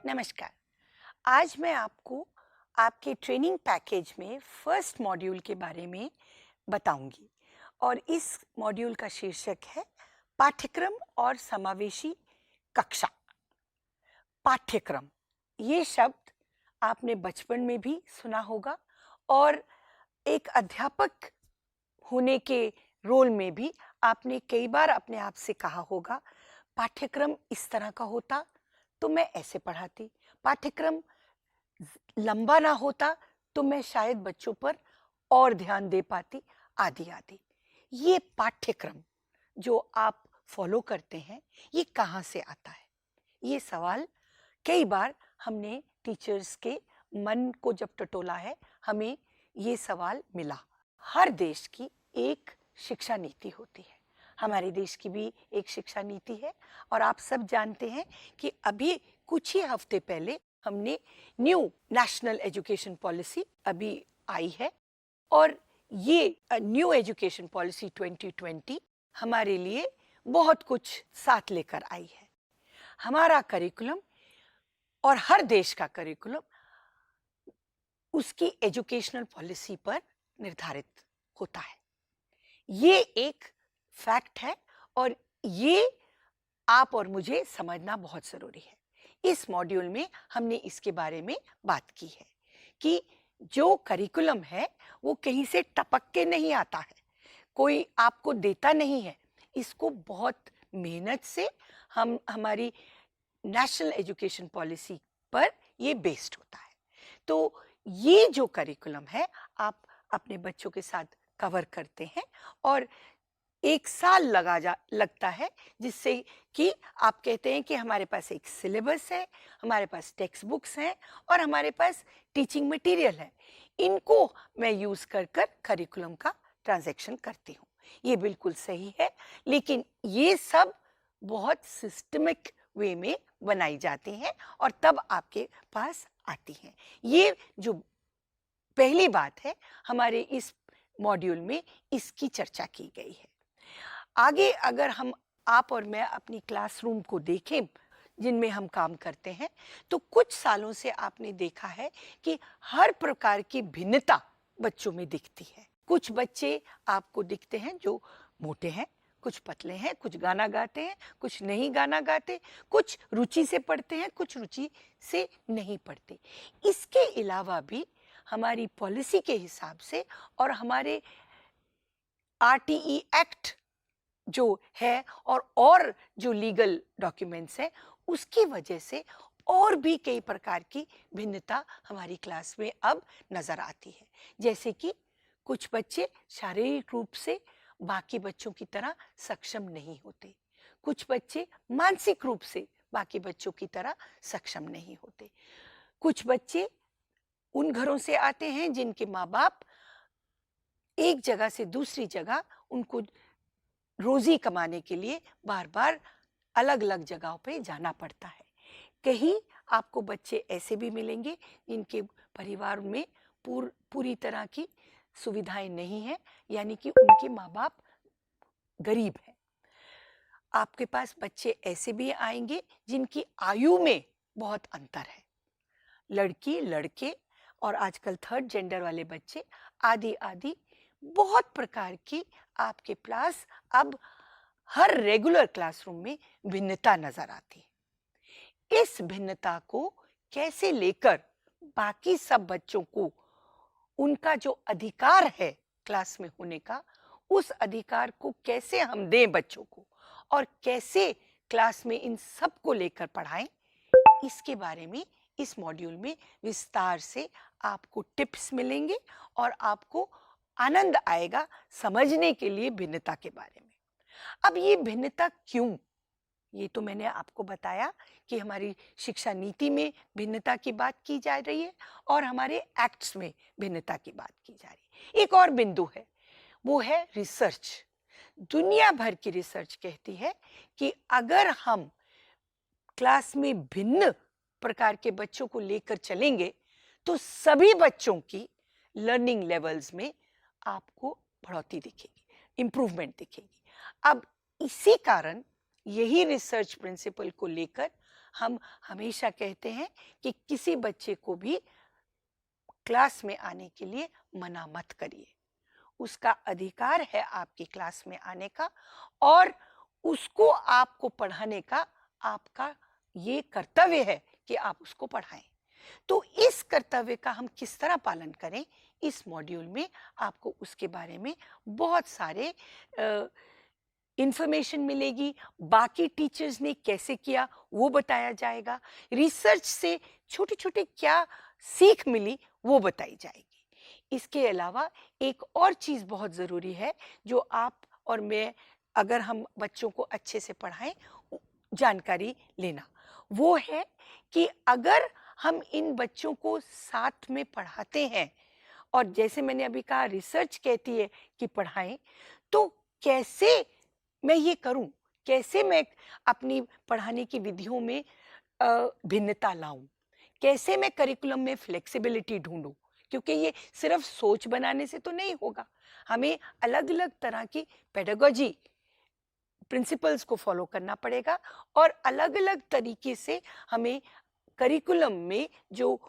नमस्कार। आज मैं आपको आपके ट्रेनिंग पैकेज में फर्स्ट मॉड्यूल के बारे में बताऊंगी और इस मॉड्यूल का शीर्षक है पाठ्यक्रम और समावेशी कक्षा। पाठ्यक्रम, ये शब्द आपने बचपन में भी सुना होगा और एक अध्यापक होने के रोल में भी आपने कई बार अपने आप से कहा होगा, पाठ्यक्रम इस तरह का होता तो मैं ऐसे पढ़ाती, पाठ्यक्रम लंबा ना होता तो मैं शायद बच्चों पर और ध्यान दे पाती, आदि आदि। ये पाठ्यक्रम जो आप फॉलो करते हैं, ये कहाँ से आता है? ये सवाल कई बार हमने टीचर्स के मन को जब टटोला है, हमें ये सवाल मिला। हर देश की एक शिक्षा नीति होती है, हमारे देश की भी एक शिक्षा नीति है और आप सब जानते हैं कि अभी कुछ ही हफ्ते पहले हमने न्यू नेशनल एजुकेशन पॉलिसी अभी आई है और ये न्यू एजुकेशन पॉलिसी 2020 हमारे लिए बहुत कुछ साथ लेकर आई है। हमारा करिकुलम और हर देश का करिकुलम उसकी एजुकेशनल पॉलिसी पर निर्धारित होता है। ये एक फैक्ट है और ये आप और मुझे समझना बहुत ज़रूरी है। इस मॉड्यूल में हमने इसके बारे में बात की है कि जो करिकुलम है वो कहीं से टपक के नहीं आता है, कोई आपको देता नहीं है। इसको बहुत मेहनत से हमारी नेशनल एजुकेशन पॉलिसी पर ये बेस्ड होता है। तो ये जो करिकुलम है आप अपने बच्चों के साथ कवर करते हैं और 1 साल लगता है, जिससे कि आप कहते हैं कि हमारे पास एक सिलेबस है, हमारे पास टेक्स्ट बुक्स हैं और हमारे पास टीचिंग मटेरियल है। इनको मैं यूज़ कर करिकुलम का ट्रांजैक्शन करती हूँ। ये बिल्कुल सही है, लेकिन ये सब बहुत सिस्टमिक वे में बनाई जाती हैं और तब आपके पास आती हैं। ये जो पहली बात है, हमारे इस मॉड्यूल में इसकी चर्चा की गई है। आगे अगर आप और मैं अपनी क्लासरूम को देखें जिनमें हम काम करते हैं, तो कुछ सालों से आपने देखा है कि हर प्रकार की भिन्नता बच्चों में दिखती है। कुछ बच्चे आपको दिखते हैं जो मोटे हैं, कुछ पतले हैं, कुछ गाना गाते हैं, कुछ नहीं गाना गाते, कुछ रुचि से पढ़ते हैं, कुछ रुचि से नहीं पढ़ते। इसके अलावा भी हमारी पॉलिसी के हिसाब से और हमारे आरटीई एक्ट जो है और जो लीगल डॉक्यूमेंट्स हैं, उसकी वजह से और भी कई प्रकार की भिन्नता हमारी क्लास में अब नज़र आती है। जैसे कि कुछ बच्चे शारीरिक रूप से बाकी बच्चों की तरह सक्षम नहीं होते, कुछ बच्चे मानसिक रूप से बाकी बच्चों की तरह सक्षम नहीं होते, कुछ बच्चे उन घरों से आते हैं जिनके माँ बाप एक जगह से दूसरी जगह उनको रोजी कमाने के लिए बार बार अलग अलग जगहों पे जाना पड़ता है। कहीं आपको बच्चे ऐसे भी मिलेंगे जिनके परिवार में पूरी तरह की सुविधाएं नहीं है, यानी कि उनके माँ बाप गरीब हैं। आपके पास बच्चे ऐसे भी आएंगे जिनकी आयु में बहुत अंतर है, लड़की लड़के और आजकल थर्ड जेंडर वाले बच्चे आदि आदि बहुत प्रकार की आपके पास अब हर रेगुलर क्लासरूम में भिन्नता नजर आती है। इस भिन्नता को कैसे लेकर बाकी सब बच्चों को उनका जो अधिकार है क्लास में होने का, उस अधिकार को कैसे हम दें बच्चों को और कैसे क्लास में इन सब को लेकर पढ़ाएं, इसके बारे में इस मॉड्यूल में विस्तार से आपको टिप्स मिलेंगे और आपको आनंद आएगा समझने के लिए भिन्नता के बारे में। अब ये भिन्नता क्यों? ये तो मैंने आपको बताया कि हमारी शिक्षा नीति में भिन्नता की बात की जा रही है और हमारे एक्ट्स में भिन्नता की बात की जा रही है। एक और बिंदु है, वो है रिसर्च। दुनिया भर की रिसर्च कहती है कि अगर हम क्लास में भिन्न प्रकार के बच्चों को लेकर चलेंगे तो सभी बच्चों की लर्निंग लेवल्स में आपको बढ़ोतरी दिखेगी, इंप्रूवमेंट दिखेगी। अब इसी कारण यही रिसर्च प्रिंसिपल को लेकर हम हमेशा कहते हैं कि किसी बच्चे को भी क्लास में आने के लिए मना मत करिए। उसका अधिकार है आपकी क्लास में आने का, और उसको आपको पढ़ाने का आपका ये कर्तव्य है कि आप उसको पढ़ाएं। तो इस कर्तव्य का हम किस तरह पालन करें, इस मॉड्यूल में आपको उसके बारे में बहुत सारे इंफॉर्मेशन मिलेगी। बाकी टीचर्स ने कैसे किया वो बताया जाएगा। रिसर्च से छोटे छोटे क्या सीख मिली वो बताई जाएगी। इसके अलावा एक और चीज़ बहुत ज़रूरी है जो आप और मैं, अगर हम बच्चों को अच्छे से पढ़ाएं, जानकारी लेना, वो है कि अगर हम इन बच्चों को साथ में पढ़ाते हैं, और जैसे मैंने अभी कहा रिसर्च कहती है कि पढ़ाएं, तो कैसे मैं ये करूं, कैसे मैं अपनी पढ़ाने की विधियों में भिन्नता लाऊं, कैसे मैं करिकुलम में फ्लेक्सिबिलिटी ढूंढूं, क्योंकि ये सिर्फ सोच बनाने से तो नहीं होगा। हमें अलग अलग तरह की पेडागोजी प्रिंसिपल्स को फॉलो करना पड़ेगा, और अलग अलग तरीके से हमें करिकुलम में जो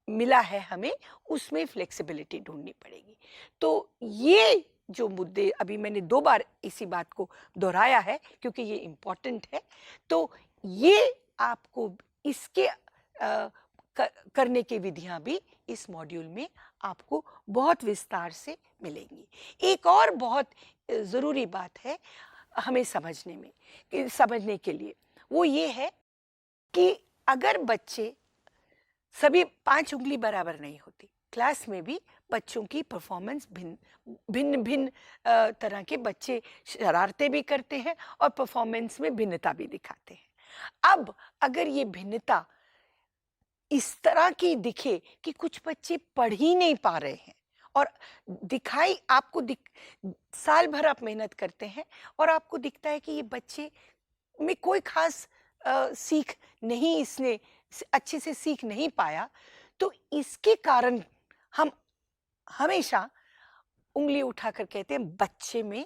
मिला है हमें उसमें फ्लेक्सिबिलिटी ढूंढनी पड़ेगी। तो ये जो मुद्दे अभी मैंने 2 बार इसी बात को दोहराया है क्योंकि ये इम्पोर्टेंट है। तो ये आपको इसके करने की विधियां भी इस मॉड्यूल में आपको बहुत विस्तार से मिलेंगी। एक और बहुत ज़रूरी बात है हमें समझने में, कि समझने के लिए, वो ये है कि अगर बच्चे सभी 5 उंगली बराबर नहीं होती, क्लास में भी बच्चों की परफॉर्मेंस भिन्न भिन्न तरह के बच्चे शरारतें भी करते हैं और परफॉर्मेंस में भिन्नता भी दिखाते हैं। अब अगर ये भिन्नता इस तरह की दिखे कि कुछ बच्चे पढ़ ही नहीं पा रहे हैं, और दिखाई आपको साल भर आप मेहनत करते हैं और आपको दिखता है कि ये बच्चे में कोई खास सीख नहीं, इसने अच्छे से सीख नहीं पाया, तो इसके कारण हम हमेशा उंगली उठाकर कहते हैं बच्चे में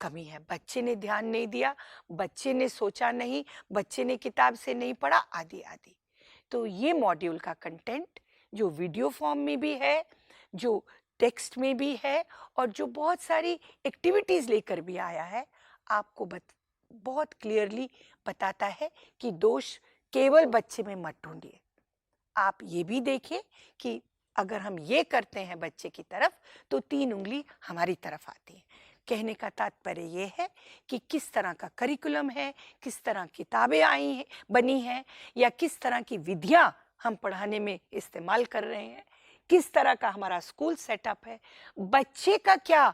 कमी है, बच्चे ने ध्यान नहीं दिया, बच्चे ने सोचा नहीं, बच्चे ने किताब से नहीं पढ़ा, आदि आदि। तो ये मॉड्यूल का कंटेंट जो वीडियो फॉर्म में भी है, जो टेक्स्ट में भी है, और जो बहुत सारी एक्टिविटीज़ लेकर भी आया है, आपको बहुत क्लियरली बताता है कि दोष केवल बच्चे में मत ढूंढिए। आप ये भी देखिए कि अगर हम ये करते हैं बच्चे की तरफ, तो 3 उंगली हमारी तरफ आती है। कहने का तात्पर्य ये है कि किस तरह का करिकुलम है, किस तरह किताबें आई हैं, बनी हैं, या किस तरह की विधियां हम पढ़ाने में इस्तेमाल कर रहे हैं, किस तरह का हमारा स्कूल सेटअप है, बच्चे का क्या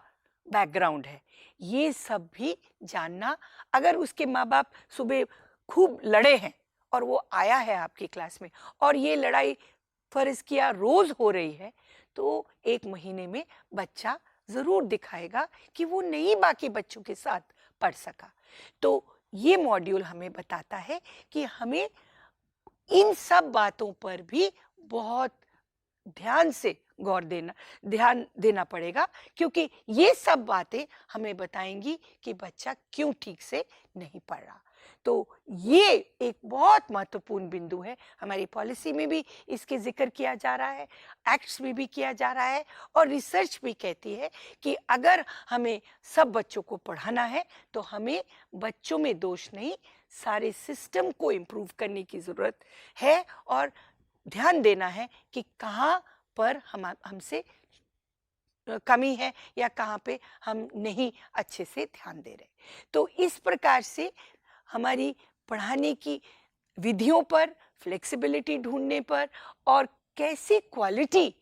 बैकग्राउंड है, ये सब भी जानना। अगर उसके माँ बाप सुबह खूब लड़े हैं और वो आया है आपकी क्लास में, और ये लड़ाई फर्ज किया रोज हो रही है, तो 1 महीने में बच्चा जरूर दिखाएगा कि वो नहीं बाकी बच्चों के साथ पढ़ सका। तो ये मॉड्यूल हमें बताता है कि हमें इन सब बातों पर भी बहुत ध्यान देना पड़ेगा, क्योंकि ये सब बातें हमें बताएंगी कि बच्चा क्यों ठीक से नहीं पढ़ रहा। तो ये एक बहुत महत्वपूर्ण बिंदु है, हमारी पॉलिसी में भी इसके जिक्र किया जा रहा है, एक्ट्स में भी किया जा रहा है, और रिसर्च भी कहती है कि अगर हमें सब बच्चों को पढ़ाना है तो हमें बच्चों में दोष नहीं, सारे सिस्टम को इम्प्रूव करने की ज़रूरत है, और ध्यान देना है कि कहाँ पर हमसे कमी है या कहाँ पे हम नहीं अच्छे से ध्यान दे रहे। तो इस प्रकार से हमारी पढ़ाने की विधियों पर, फ्लेक्सिबिलिटी ढूंढने पर, और कैसी क्वालिटी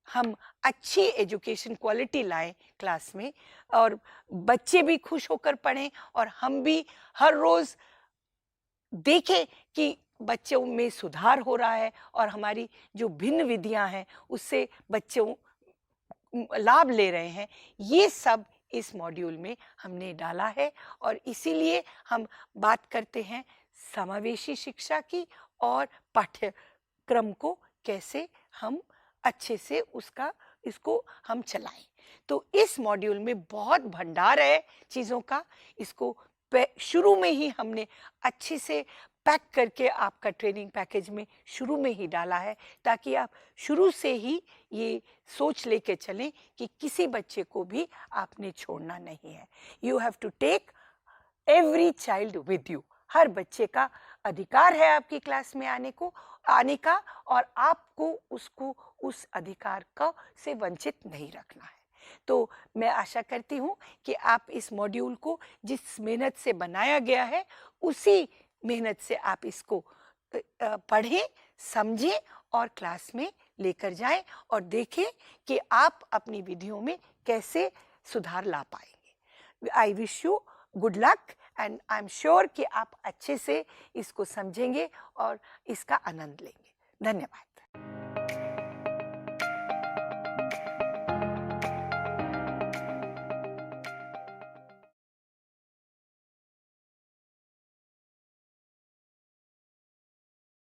हम अच्छी एजुकेशन क्वालिटी लाएं क्लास में, और बच्चे भी खुश होकर पढ़ें, और हम भी हर रोज़ देखें कि बच्चों में सुधार हो रहा है, और हमारी जो भिन्न विधियां हैं उससे बच्चों लाभ ले रहे हैं। ये सब इस मॉड्यूल में हमने डाला है, और इसीलिए हम बात करते हैं समावेशी शिक्षा की, और पाठ्यक्रम को कैसे हम अच्छे से इसको हम चलाएं। तो इस मॉड्यूल में बहुत भंडार है चीज़ों का। इसको शुरू में ही हमने अच्छे से पैक करके आपका ट्रेनिंग पैकेज में शुरू में ही डाला है, ताकि आप शुरू से ही ये सोच लेके चलें कि किसी बच्चे को भी आपने छोड़ना नहीं है। You have to take every child with you. हर बच्चे का अधिकार है आपकी क्लास में आने का, और आपको उसको उस अधिकार का से वंचित नहीं रखना है। तो मैं आशा करती हूँ कि आप इस मॉड्यूल को जिस मेहनत से बनाया गया है, उसी मेहनत से आप इसको पढ़ें, समझें और क्लास में लेकर जाएं और देखें कि आप अपनी विधियों में कैसे सुधार ला पाएंगे। I wish you good luck and I am sure कि आप अच्छे से इसको समझेंगे और इसका आनंद लेंगे। धन्यवाद।